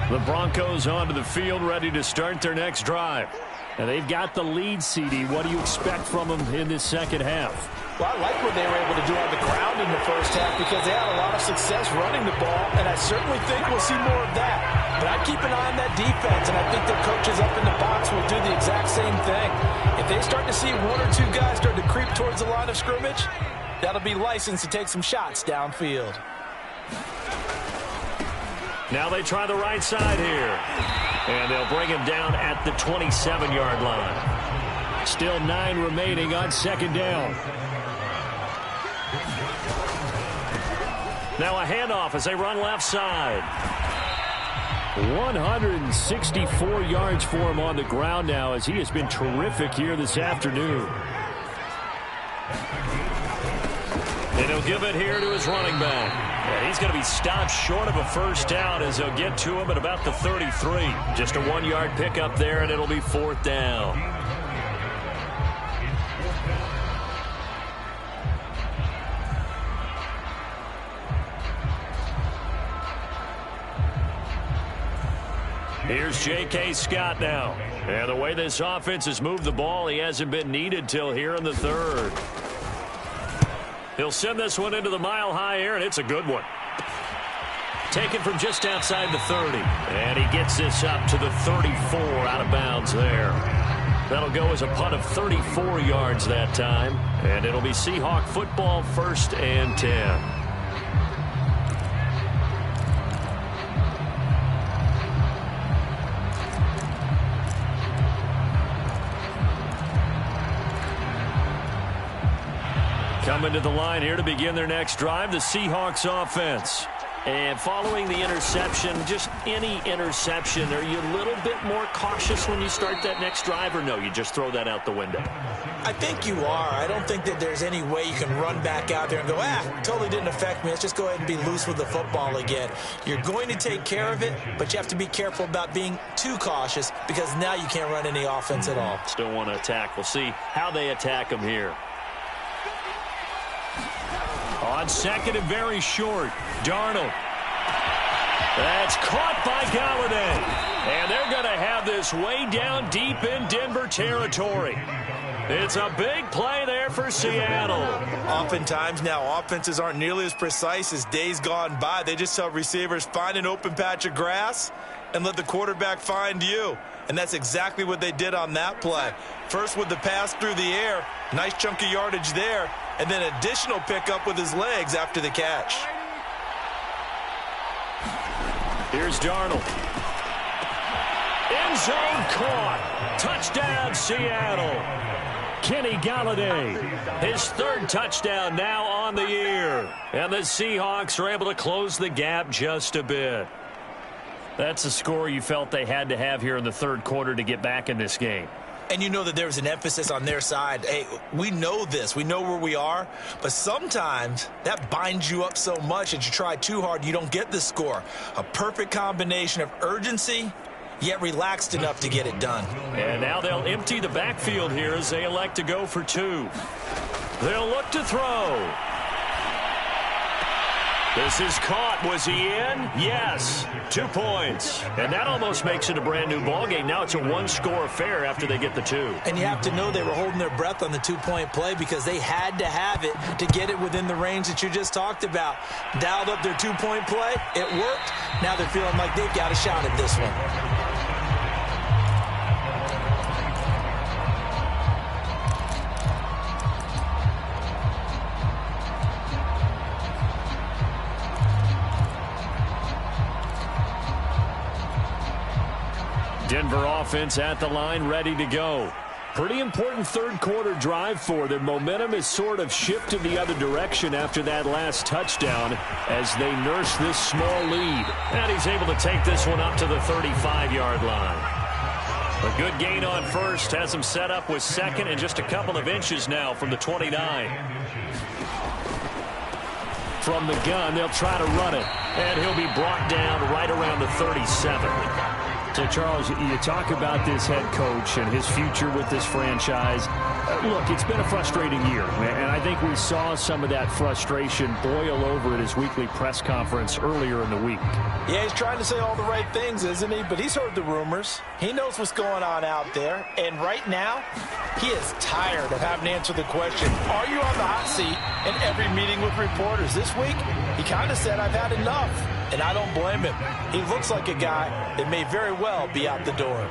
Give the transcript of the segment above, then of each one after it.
The Broncos onto the field, ready to start their next drive. And they've got the lead, CD. What do you expect from them in this second half? Well, I like what they were able to do on the ground in the first half because they had a lot of success running the ball, and I certainly think we'll see more of that. But I'd keep an eye on that defense, and I think their coaches up in the box will do the exact same thing. If they start to see one or two guys start to creep towards the line of scrimmage, that'll be licensed to take some shots downfield. Now they try the right side here. And they'll bring him down at the 27-yard line. Still 9 remaining on second down. Now a handoff as they run left side. 164 yards for him on the ground now as he has been terrific here this afternoon. And he'll give it here to his running back. And he's going to be stopped short of a first down as they'll get to him at about the 33. Just a 1-yard pickup there, and it'll be fourth down. Here's J.K. Scott now. And the way this offense has moved the ball, he hasn't been needed till here in the third. He'll send this one into the mile-high air, and it's a good one. Taken from just outside the 30. And he gets this up to the 34 out of bounds there. That'll go as a punt of 34 yards that time. And it'll be Seahawk football, 1st and 10. Coming to the line here to begin their next drive, the Seahawks offense. And following the interception, just any interception, are you a little bit more cautious when you start that next drive, or no, you just throw that out the window? I think you are. I don't think that there's any way you can run back out there and go, totally didn't affect me. Let's just go ahead and be loose with the football again. You're going to take care of it, but you have to be careful about being too cautious because now you can't run any offense at all. Still want to attack. We'll see how they attack them here. On second and very short, Darnold. That's caught by Galladay. And they're going to have this way down deep in Denver territory. It's a big play there for Seattle. Oftentimes now, offenses aren't nearly as precise as days gone by. They just tell receivers, find an open patch of grass and let the quarterback find you. And that's exactly what they did on that play. First with the pass through the air, nice chunk of yardage there, and then additional pickup with his legs after the catch. Here's Darnold. End zone caught. Touchdown, Seattle. Kenny Galladay, his 3rd touchdown now on the year. And the Seahawks are able to close the gap just a bit. That's a score you felt they had to have here in the 3rd quarter to get back in this game. And you know that there was an emphasis on their side. Hey, we know this. We know where we are. But sometimes that binds you up so much that you try too hard, you don't get the score. A perfect combination of urgency, yet relaxed enough to get it done. And now they'll empty the backfield here as they elect to go for 2. They'll look to throw. This is caught. Was he in? Yes. 2 points. And that almost makes it a brand-new ballgame. Now it's a 1-score affair after they get the 2. And you have to know they were holding their breath on the 2-point play because they had to have it to get it within the range that you just talked about. Dialed up their 2-point play. It worked. Now they're feeling like they've got a shot at this one. Denver offense at the line, ready to go. Pretty important 3rd quarter drive for them. Momentum has sort of shifted the other direction after that last touchdown as they nurse this small lead. And he's able to take this one up to the 35-yard line. A good gain on first has him set up with 2nd and just a couple of inches now from the 29. From the gun, they'll try to run it. And he'll be brought down right around the 37. So, Charles, you talk about this head coach and his future with this franchise. Look, it's been a frustrating year, and I think we saw some of that frustration boil over at his weekly press conference earlier in the week. Yeah, he's trying to say all the right things, isn't he? But he's heard the rumors. He knows what's going on out there. And right now, he is tired of having to answer the question, are you on the hot seat in every meeting with reporters? This week, he kind of said, I've had enough. And I don't blame him. He looks like a guy that may very well be out the door.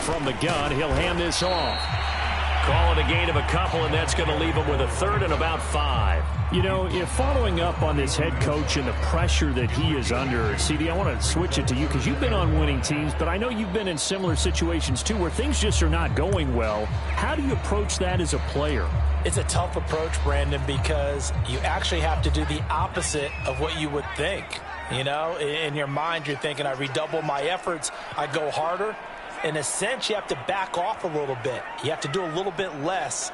From the gun, he'll hand this off. Call it a gain of a couple, and that's going to leave him with a third and about 5. You know, if following up on this head coach and the pressure that he is under, CD, I want to switch it to you because you've been on winning teams, but I know you've been in similar situations too where things just are not going well. How do you approach that as a player? It's a tough approach, Brandon, because you actually have to do the opposite of what you would think. You know, in your mind, you're thinking, I redouble my efforts, I go harder. In a sense, you have to back off a little bit. You have to do a little bit less.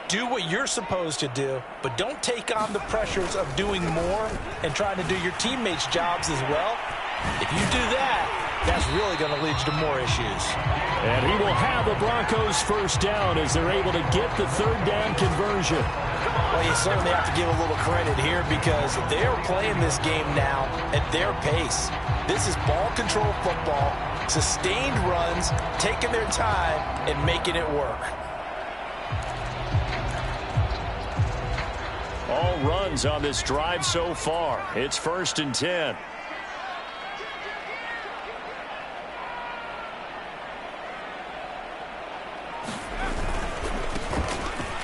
Do what you're supposed to do, but don't take on the pressures of doing more and trying to do your teammates' jobs as well. If you do that, that's really going to lead you to more issues. And he will have the Broncos first down as they're able to get the third down conversion. Well, you certainly have to give a little credit here because they are playing this game now at their pace. This is ball control football, sustained runs, taking their time and making it work. All runs on this drive so far. It's 1st and 10.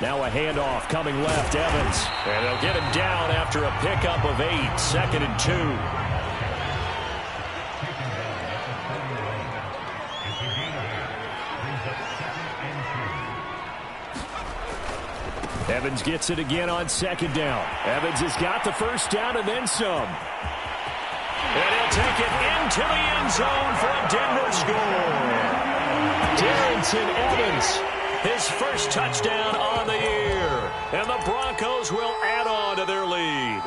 Now a handoff coming left, Evans. And they'll get him down after a pickup of 8, 2nd and 2. Evans gets it again on 2nd down. Evans has got the first down and then some. And he'll take it into the end zone for a Denver score. Darrington Evans, his first touchdown on the year. And the Broncos will add on to their lead.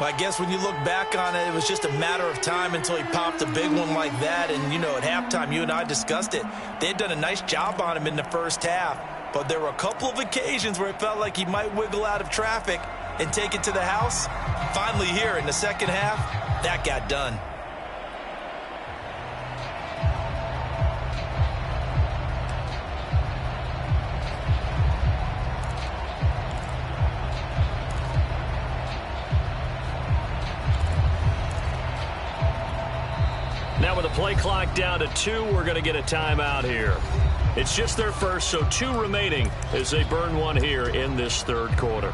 Well, I guess when you look back on it, it was just a matter of time until he popped a big one like that. And, you know, at halftime, you and I discussed it. They had done a nice job on him in the first half. But there were a couple of occasions where it felt like he might wiggle out of traffic and take it to the house. Finally here in the second half, that got done. Now with the play clock down to 2, we're going to get a timeout here. It's just their first, so 2 remaining as they burn one here in this third quarter.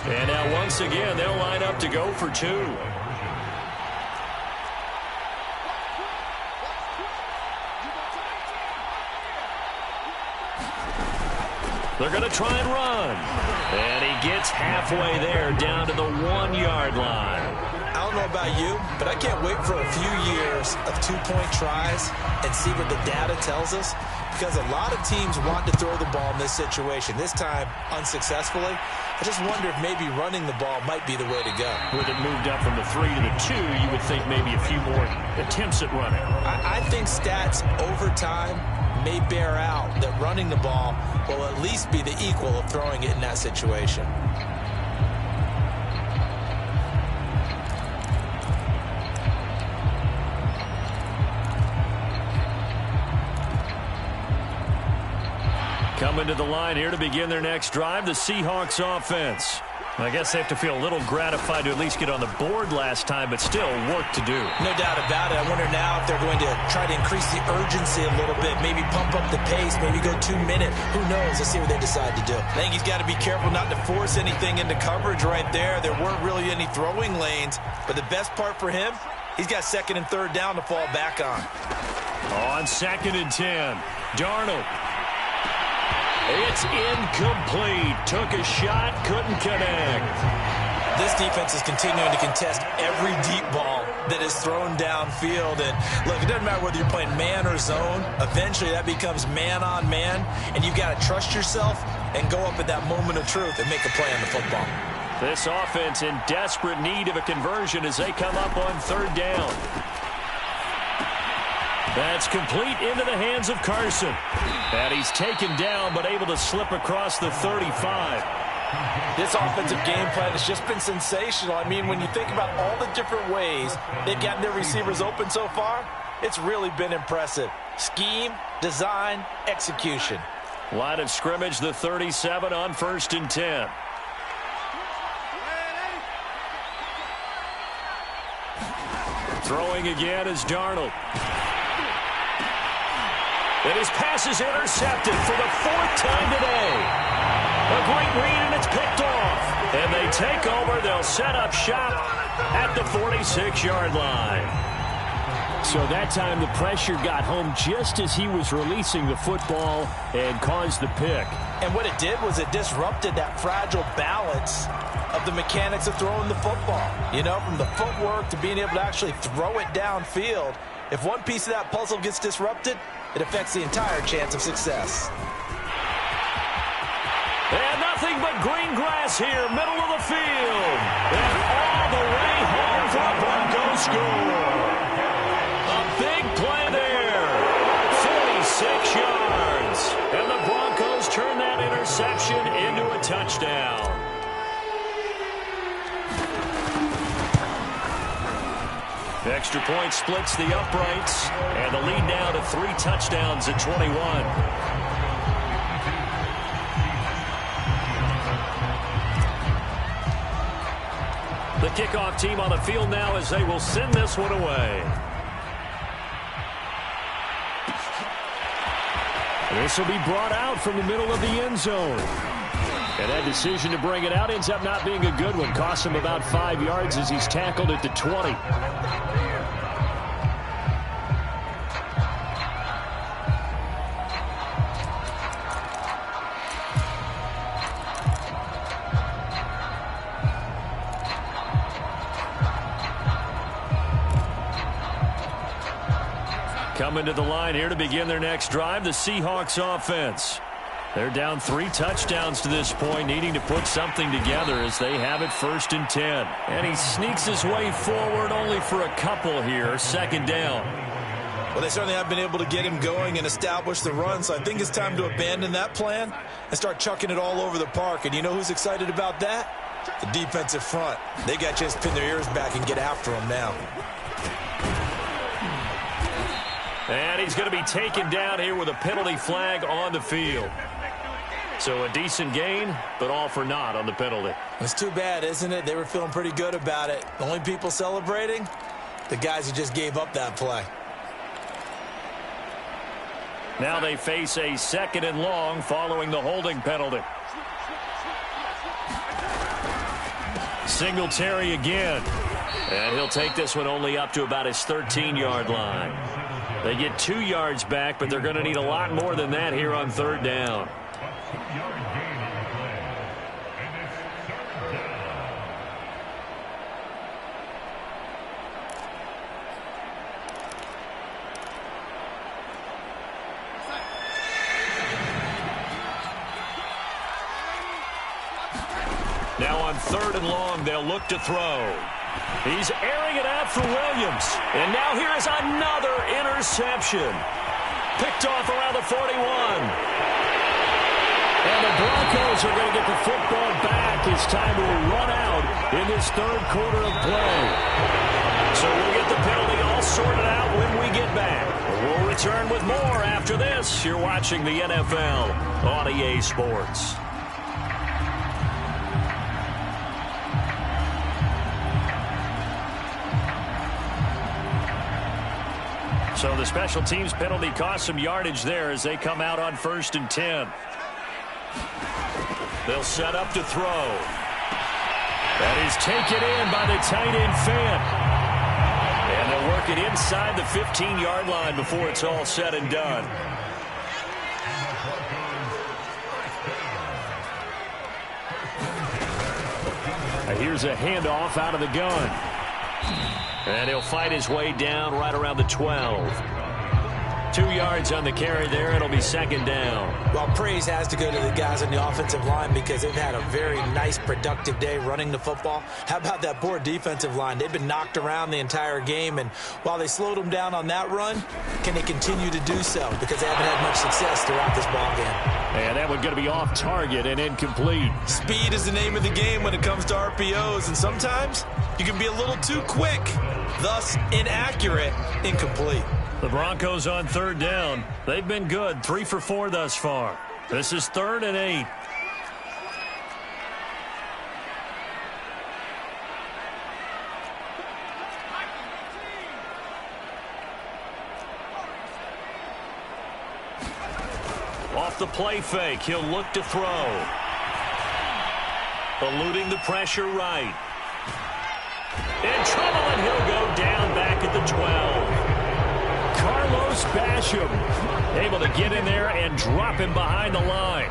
And now once again, they'll line up to go for 2. They're going to try and run. And he gets halfway there down to the 1-yard line. I don't know about you, but I can't wait for a few years of 2-point tries and see what the data tells us, because a lot of teams want to throw the ball in this situation, this time unsuccessfully. I just wonder if maybe running the ball might be the way to go. With it moved up from the 3 to the 2, you would think maybe a few more attempts at running. I think stats over time may bear out that running the ball will at least be the equal of throwing it in that situation. Coming to the line here to begin their next drive, the Seahawks offense. I guess they have to feel a little gratified to at least get on the board last time, but still work to do. No doubt about it. I wonder now if they're going to try to increase the urgency a little bit, maybe pump up the pace, maybe go 2 minutes. Who knows? Let's see what they decide to do. I think he's got to be careful not to force anything into coverage right there. There weren't really any throwing lanes, but the best part for him, he's got 2nd and 3rd down to fall back on. On 2nd and 10, Darnold. It's incomplete. Took a shot, couldn't connect. This defense is continuing to contest every deep ball that is thrown downfield. And look, it doesn't matter whether you're playing man or zone. Eventually, that becomes man on man, and you've got to trust yourself and go up at that moment of truth and make a play on the football. This offense in desperate need of a conversion as they come up on third down. That's complete into the hands of Carson. And he's taken down but able to slip across the 35. This offensive game plan has just been sensational. I mean, when you think about all the different ways they've gotten their receivers open so far, it's really been impressive. Scheme, design, execution. Line of scrimmage, the 37 on 1st and 10. Throwing again is Darnold. And his pass is intercepted for the 4th time today. A great read, and it's picked off. And they take over. They'll set up shop at the 46-yard line. So that time the pressure got home just as he was releasing the football and caused the pick. And what it did was it disrupted that fragile balance of the mechanics of throwing the football. You know, from the footwork to being able to actually throw it downfield. If one piece of that puzzle gets disrupted, it affects the entire chance of success. And nothing but green grass here, middle of the field. And all the way home for a Broncos score. A big play there. 46 yards. And the Broncos turn that interception into a touchdown. Extra point splits the uprights. And the lead now to 3 touchdowns at 21. The kickoff team on the field now as they will send this one away. This will be brought out from the middle of the end zone. And that decision to bring it out ends up not being a good one. Costs him about 5 yards as he's tackled at the 20. Coming to the line here to begin their next drive, the Seahawks offense. They're down 3 touchdowns to this point, needing to put something together as they have it 1st and 10. And he sneaks his way forward only for a couple here, 2nd down. Well, they certainly have been able to get him going and establish the run, so I think it's time to abandon that plan and start chucking it all over the park. And you know who's excited about that? The defensive front. They got a chance to pin their ears back and get after him now. And he's going to be taken down here with a penalty flag on the field. So a decent gain, but all for naught on the penalty. It's too bad, isn't it? They were feeling pretty good about it. The only people celebrating, the guys who just gave up that play. Now they face a 2nd and long following the holding penalty. Singletary again. And he'll take this one only up to about his 13-yard line. They get 2 yards back, but they're going to need a lot more than that here on 3rd down. Now on 3rd and long, they'll look to throw. He's airing it out for Williams. And now here is another interception. Picked off around the 41. And the Broncos are going to get the football back. It's time to run out in this 3rd quarter of play. So we'll get the penalty all sorted out when we get back. We'll return with more after this. You're watching the NFL on EA Sports. So the special teams penalty cost some yardage there as they come out on 1st and 10. They'll set up to throw. That is taken in by the tight end Fant. And they'll work it inside the 15-yard line before it's all said and done. Here's a handoff out of the gun. And he'll fight his way down right around the 12. 2 yards on the carry there. It'll be second down. Well, praise has to go to the guys on the offensive line because they've had a very nice, productive day running the football. How about that poor defensive line? They've been knocked around the entire game, and while they slowed them down on that run, can they continue to do so? Because they haven't had much success throughout this ball game. And that one going to be off target and incomplete. Speed is the name of the game when it comes to RPOs, and sometimes you can be a little too quick, thus inaccurate, incomplete. The Broncos on third down. They've been good, 3 for 4 thus far. This is 3rd and 8. Off the play fake, he'll look to throw. Eluding the pressure right. In trouble, and he'll go down back at the 12. Carlos Basham able to get in there and drop him behind the line.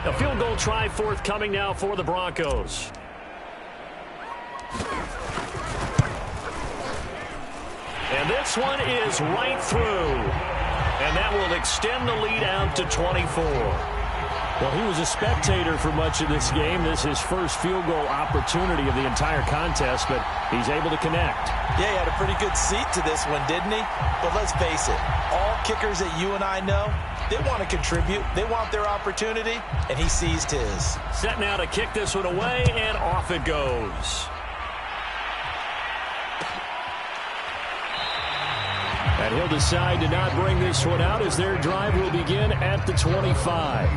A field goal try forthcoming now for the Broncos. And this one is right through. And that will extend the lead out to 24. Well, he was a spectator for much of this game. This is his first field goal opportunity of the entire contest, but he's able to connect. Yeah, he had a pretty good seat to this one, didn't he? But let's face it, all kickers that you and I know, they want to contribute. They want their opportunity, and he seized his. Set now to kick this one away, and off it goes. And he'll decide to not bring this one out as their drive will begin at the 25.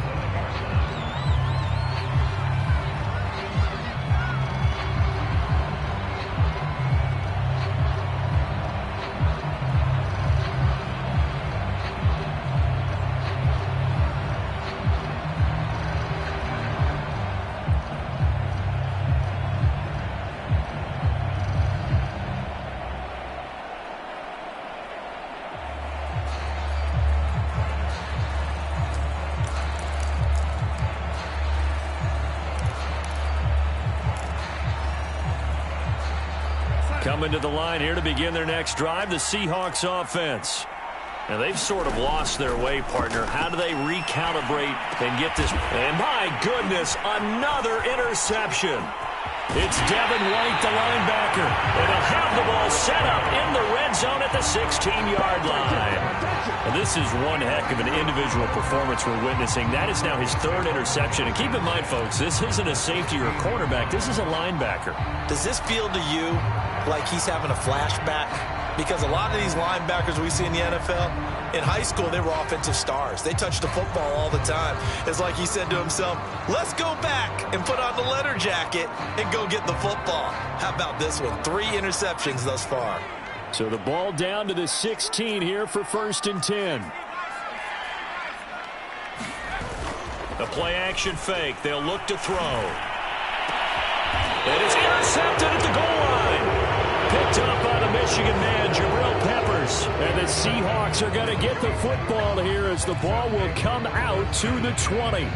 Coming to the line here to begin their next drive, the Seahawks offense. And they've sort of lost their way, partner. How do they recalibrate and get this? And my goodness, another interception. It's Devin White, the linebacker. And he'll have the ball set up in the red zone at the 16-yard line. And this is one heck of an individual performance we're witnessing. That is now his 3rd interception. And keep in mind, folks, this isn't a safety or a cornerback. This is a linebacker. Does this feel to you like he's having a flashback? Because a lot of these linebackers we see in the NFL, in high school, they were offensive stars. They touched the football all the time. It's like he said to himself, let's go back and put on the leather jacket and go get the football. How about this one? 3 interceptions thus far. So the ball down to the 16 here for 1st and 10. A play-action fake. They'll look to throw. And it's intercepted at the goal line. Picked up by the Michigan man, Jabril Peppers. And the Seahawks are going to get the football here as the ball will come out to the 20.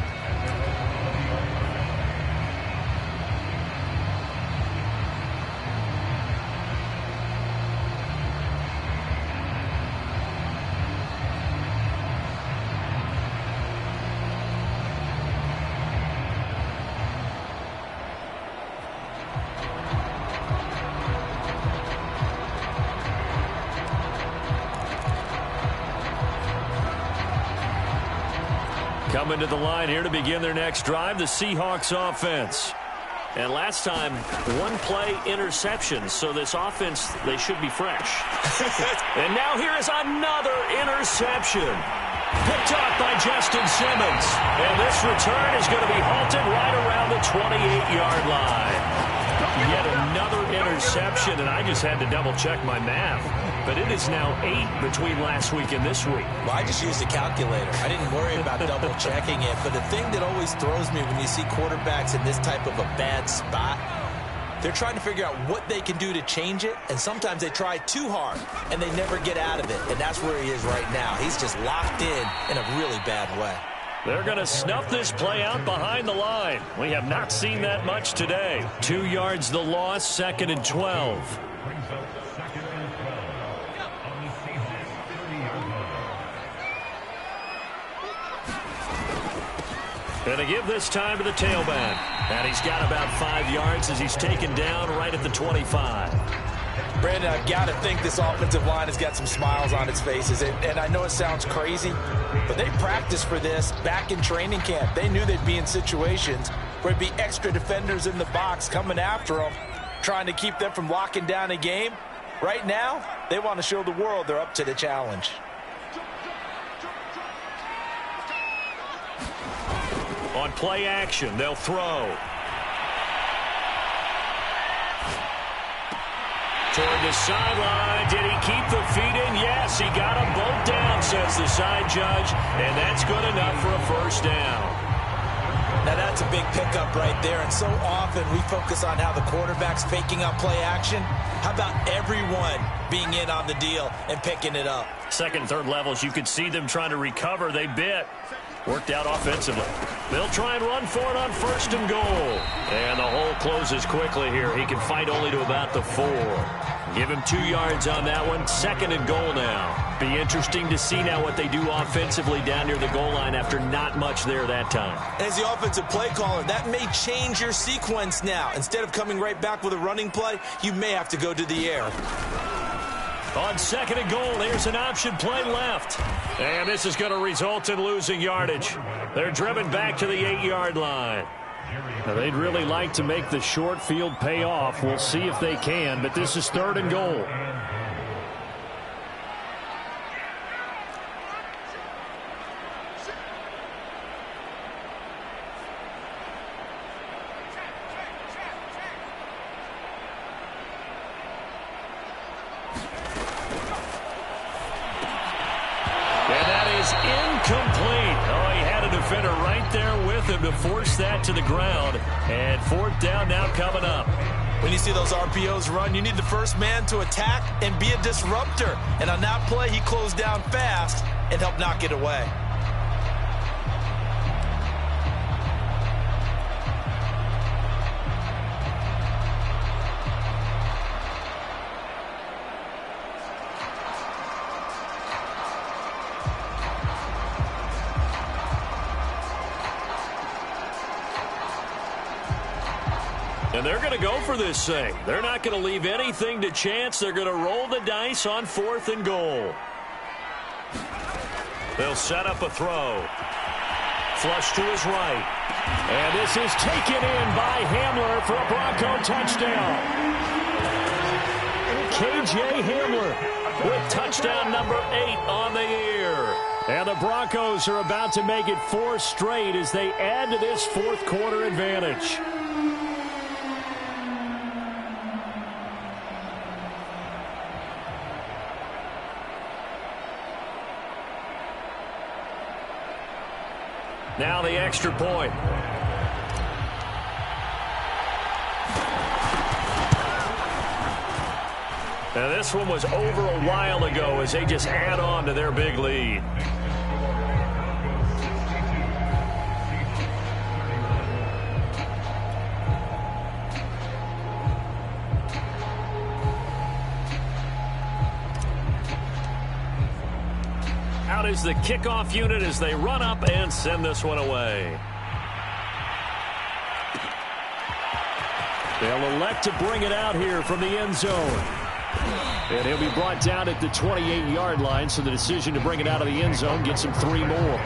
Coming to the line here to begin their next drive, the Seahawks offense. And last time, 1 play interception, so this offense, they should be fresh. And now here is another interception. Picked up by Justin Simmons. And this return is going to be halted right around the 28-yard line. Yet another interception, and I just had to double-check my math. But it is now 8 between last week and this week. Well, I just used a calculator. I didn't worry about double-checking it. But the thing that always throws me when you see quarterbacks in this type of a bad spot, they're trying to figure out what they can do to change it. And sometimes they try too hard, and they never get out of it. And that's where he is right now. He's just locked in a really bad way. They're going to snuff this play out behind the line. We have not seen that much today. 2 yards the loss, 2nd and 12. Going to give this time to the tailback. And he's got about 5 yards as he's taken down right at the 25. Brandon, I've got to think this offensive line has got some smiles on its faces. And I know it sounds crazy, but they practiced for this back in training camp. They knew they'd be in situations where there'd be extra defenders in the box coming after them, trying to keep them from locking down a game. Right now, they want to show the world they're up to the challenge. On play action, they'll throw. Toward the sideline. Did he keep the feet in? Yes, he got them both down, says the side judge. And that's good enough for a first down. Now that's a big pickup right there. And so often we focus on how the quarterback's faking up play action. How about everyone being in on the deal and picking it up? Second, third levels, you could see them trying to recover. They bit. Worked out offensively. They'll try and run for it on 1st and goal. And the hole closes quickly here. He can fight only to about the 4. Give him 2 yards on that one. 2nd and goal now. Be interesting to see now what they do offensively down near the goal line after not much there that time. As the offensive play caller, that may change your sequence now. Instead of coming right back with a running play, you may have to go to the air. On 2nd and goal, here's an option play left. And this is going to result in losing yardage. They're driven back to the 8-yard line. Now, they'd really like to make the short field pay off. We'll see if they can, but this is 3rd and goal. Incomplete. Oh, he had a defender right there with him to force that to the ground. And 4th down now coming up. When you see those RPOs run, you need the first man to attack and be a disruptor. And on that play, he closed down fast and helped knock it away. And they're going to go for this thing. They're not going to leave anything to chance. They're going to roll the dice on 4th and goal. They'll set up a throw. Flush to his right. And this is taken in by Hamler for a Bronco touchdown. K.J. Hamler with touchdown number 8 on the year. And the Broncos are about to make it 4 straight as they add to this 4th quarter advantage. Now the extra point. Now this one was over a while ago as they just add on to their big lead. Out is the kickoff unit as they run up and send this one away. They'll elect to bring it out here from the end zone. And he'll be brought down at the 28-yard line, so the decision to bring it out of the end zone gets him 3 more.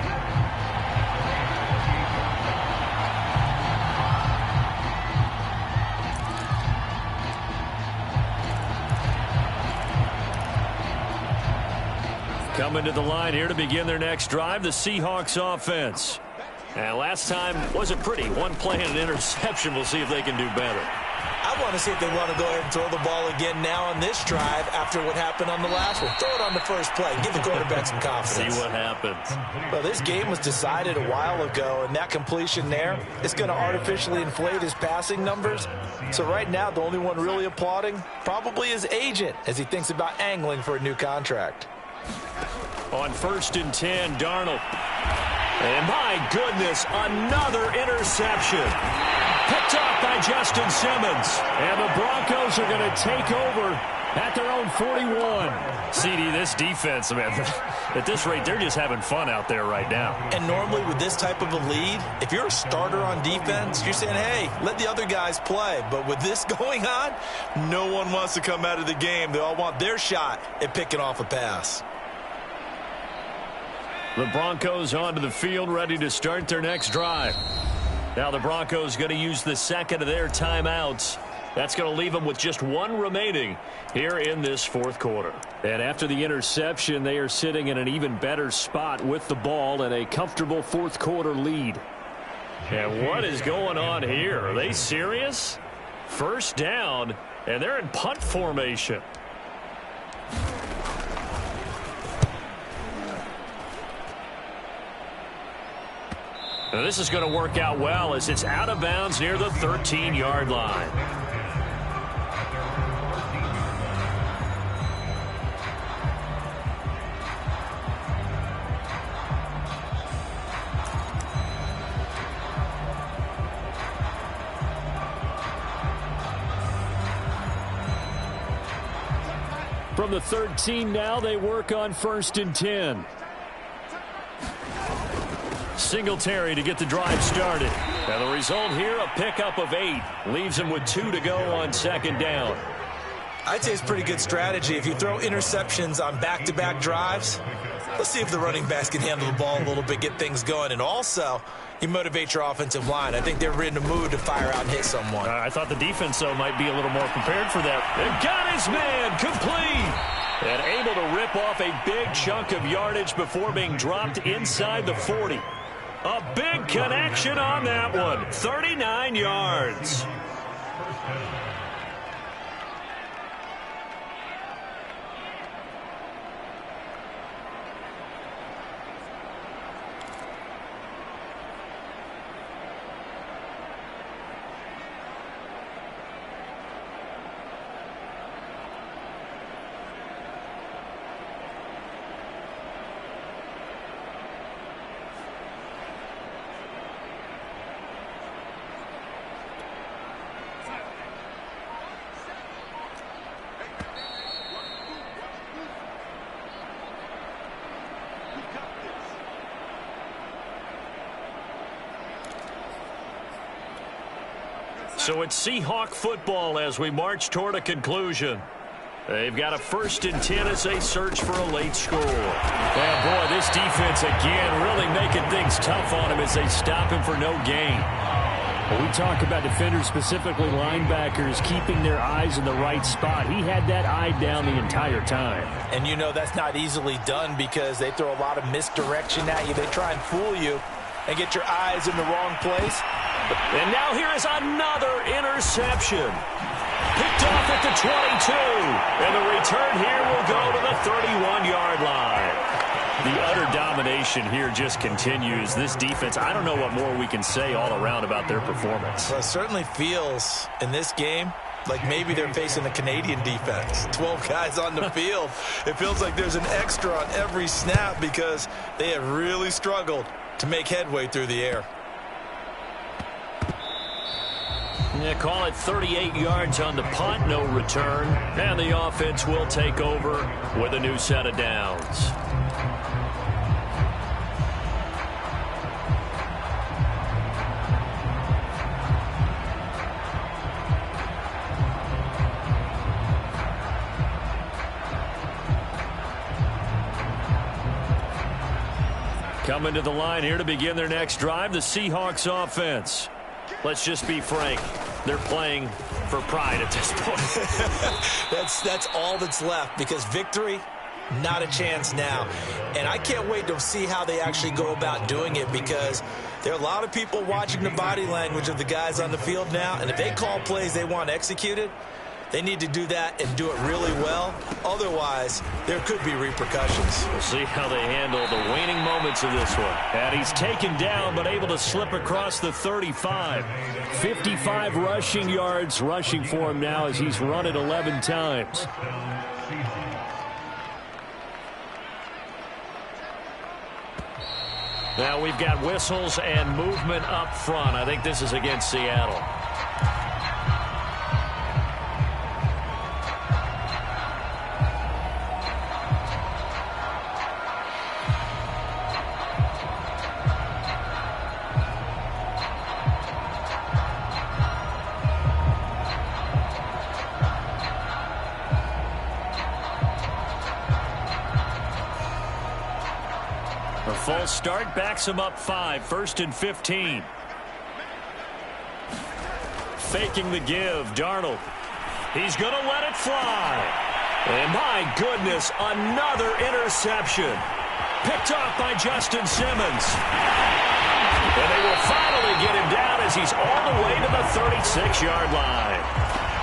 Coming to the line here to begin their next drive, the Seahawks offense. And last time wasn't pretty. One play and an interception. We'll see if they can do better. I want to see if they want to go ahead and throw the ball again now on this drive after what happened on the last one. Throw it on the first play. Give the quarterback some confidence. See what happens. Well, this game was decided a while ago, and that completion there is going to artificially inflate his passing numbers. So right now, the only one really applauding probably his agent as he thinks about angling for a new contract. On 1st and 10, Darnold. And my goodness, another interception. Picked off by Justin Simmons. And the Broncos are going to take over at their own 41. CD, this defense, man, at this rate, they're just having fun out there right now. And normally with this type of a lead, if you're a starter on defense, you're saying, hey, let the other guys play. But with this going on, no one wants to come out of the game. They all want their shot at picking off a pass. The Broncos onto the field, ready to start their next drive. Now the Broncos going to use the second of their timeouts. That's going to leave them with just one remaining here in this fourth quarter. And after the interception, they are sitting in an even better spot with the ball and a comfortable fourth quarter lead. And what is going on here? Are they serious? First down, and they're in punt formation. Now this is going to work out well as it's out of bounds near the 13-yard line. From the 13 now, they work on 1st and 10. Singletary to get the drive started. Now the result here, a pickup of 8. Leaves him with 2 to go on second down. I'd say it's pretty good strategy. If you throw interceptions on back-to-back drives, let's see if the running backs can handle the ball a little bit, get things going. And also, you motivate your offensive line. I think they're in a mood to fire out and hit someone. I thought the defense, though, might be a little more prepared for that. And got his man complete. And able to rip off a big chunk of yardage before being dropped inside the 40. A big connection on that one. 39 yards. So it's Seahawk football as we march toward a conclusion. They've got a 1st and 10 as they search for a late score. And boy, this defense again really making things tough on him as they stop him for no gain. Well, we talk about defenders, specifically linebackers, keeping their eyes in the right spot. He had that eye down the entire time. And you know that's not easily done because they throw a lot of misdirection at you. They try and fool you and get your eyes in the wrong place. And now here is another interception. Picked off at the 22. And the return here will go to the 31-yard line. The utter domination here just continues. This defense, I don't know what more we can say all around about their performance. Well, it certainly feels in this game like maybe they're facing a Canadian defense. 12 guys on the field. It feels like there's an extra on every snap because they have really struggled to make headway through the air. Yeah, call it 38 yards on the punt, no return. And the offense will take over with a new set of downs. Coming to the line here to begin their next drive, the Seahawks offense. Let's just be frank. They're playing for pride at this point. That's all that's left because victory, not a chance now. And I can't wait to see how they actually go about doing it because there are a lot of people watching the body language of the guys on the field now. And if they call plays they want executed, they need to do that and do it really well. Otherwise, there could be repercussions. We'll see how they handle the waning moments of this one. And he's taken down but able to slip across the 35. 55 rushing yards rushing for him now as he's run it 11 times. Now we've got whistles and movement up front. I think this is against Seattle. A false start backs him up 5, 1st and 15. Faking the give, Darnold. He's going to let it fly. And my goodness, another interception. Picked off by Justin Simmons. And they will finally get him down as he's all the way to the 36-yard line.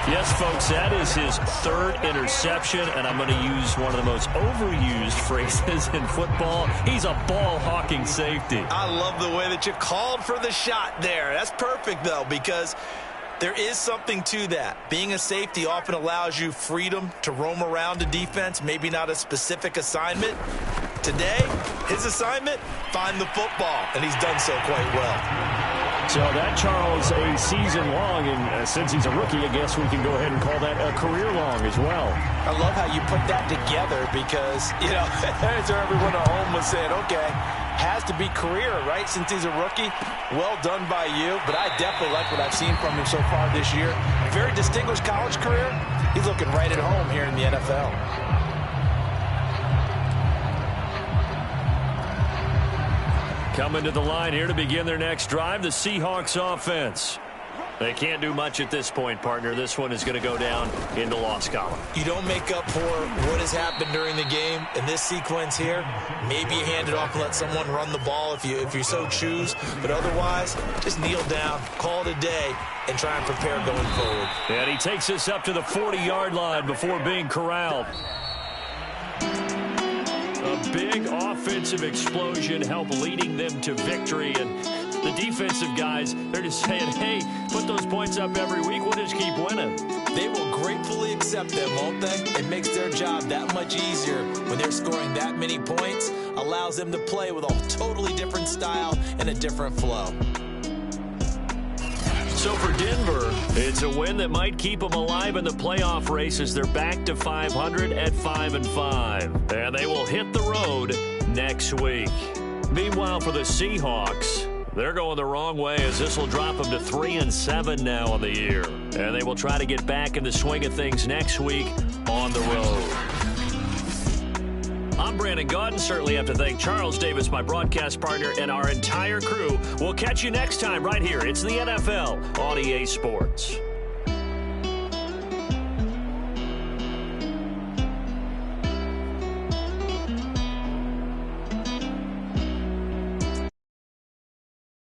Yes, folks, that is his 3rd interception, and I'm going to use one of the most overused phrases in football. He's a ball-hawking safety. I love the way that you called for the shot there. That's perfect, though, because there is something to that. Being a safety often allows you freedom to roam around a defense, maybe not a specific assignment. Today, his assignment, find the football, and he's done so quite well. So that, Charles, a season long, and since he's a rookie, I guess we can go ahead and call that a career long as well. I love how you put that together because, you know, there's everyone at home was saying, okay, has to be career, right, since he's a rookie. Well done by you, but I definitely like what I've seen from him so far this year. Very distinguished college career. He's looking right at home here in the NFL. Coming to the line here to begin their next drive, the Seahawks offense. They can't do much at this point, partner. This one is going to go down in the loss column. You don't make up for what has happened during the game in this sequence here. Maybe you hand it off and let someone run the ball if you so choose. But otherwise, just kneel down, call it a day, and try and prepare going forward. And he takes us up to the 40-yard line before being corralled. A big offensive explosion helped leading them to victory. And the defensive guys, they're just saying, hey, put those points up every week. We'll just keep winning. They will gratefully accept them, won't they? It makes their job that much easier when they're scoring that many points. Allows them to play with a totally different style and a different flow. So for Denver, it's a win that might keep them alive in the playoff race as they're back to 500 at 5-5. And they will hit the road next week. Meanwhile, for the Seahawks, they're going the wrong way as this will drop them to 3-7 now on the year. And they will try to get back in the swing of things next week on the road. I'm Brandon Gaudin. Certainly have to thank Charles Davis, my broadcast partner, and our entire crew. We'll catch you next time right here. It's the NFL on EA Sports.